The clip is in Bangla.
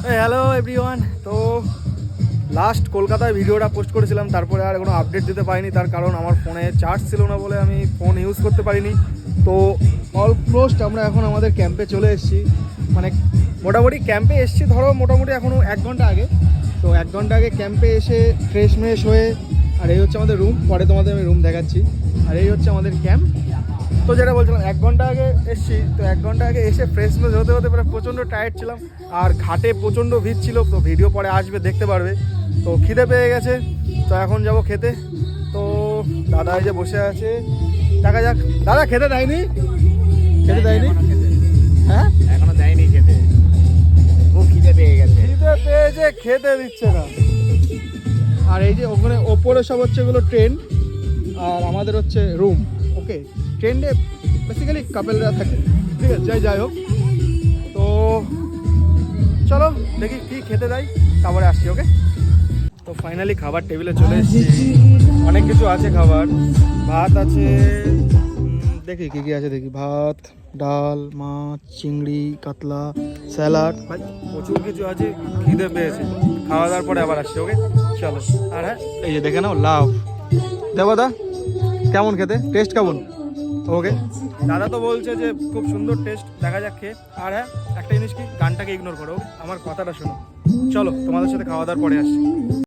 Hello everyone. তো লাস্ট কলকাতায় ভিডিওটা পোস্ট করেছিলাম, তারপরে আর কোনো আপডেট দিতে পারিনি, তার কারণ আমার ফোনে চার্জ ছিল না বলে আমি ফোন ইউজ করতে পারিনি। তো অলমোস্ট আমরা এখন আমাদের ক্যাম্পে চলে এসেছি, মানে মোটামুটি ক্যাম্পে এসেছি ধরো মোটামুটি এখনও 1 ঘন্টা আগে। তো 1 ঘন্টা আগে ক্যাম্পে এসে ফ্রেশ হয়ে, আর এই হচ্ছে আমাদের রুম, পরে তোমাদের আমি রুম দেখাচ্ছি। আর এই হচ্ছে আমাদের ক্যাম্প। তো যেটা বলছিলাম 1 ঘন্টা আগে এসেছি, তো 1 ঘন্টা আগে এসে ফ্রেশ হতে হতে প্রায় প্রচণ্ড টায়ার্ড ছিলাম, আর ঘাটে প্রচণ্ড ভিড় ছিল। তো ভিডিও পরে আসবে, দেখতে পারবে। তো খিদে পেয়ে গেছে, তো এখন যাব খেতে। তো দাদা এই যে বসে আছে, দেখা যাক। দাদা খেতে দেয়নি? খেতে দেয়নি? হ্যাঁ এখনো দেয়নি খেতে, খুব খিদে পেয়ে গেছে। খিদে পেয়েছে, খেতে দিচ্ছে না। আর এই যে ওখানে ওপরে সব হচ্ছে এগুলো ট্রেন, আর আমাদের হচ্ছে রুম। ওকে, ট্রেনে বেসিক্যালি কাপেলরা থাকে, ঠিক আছে। যাই হোক, তো চলো দেখি কি খেতে দেয়, তারপরে আসছি। ওকে, তো ফাইনালি খাবার টেবিলে চলে এসেছি। অনেক কিছু আছে খাবার, ভাত আছে, দেখি কী কী আছে দেখি। ভাত, ডাল, মাছ, চিংড়ি, কাতলা, স্যালাড, প্রচুর কিছু আছে। খিদে পেয়েছে, খাওয়া দাওয়ার পরে আবার আসছি। ওকে চলো। আর হ্যাঁ, এই যে দেখে নাও লাভ। দেবদা কেমন খেতে, টেস্ট কেমন? ওকে, দাদা তো বলছে যে খুব সুন্দর টেস্ট, দেখা যাক খেয়ে। আর হ্যাঁ, একটা জিনিস কি, গানটাকে ইগনোর করো, আমার কথাটা শোনো। চলো তোমাদের সাথে খাওয়া দাওয়ার পরে আসছি।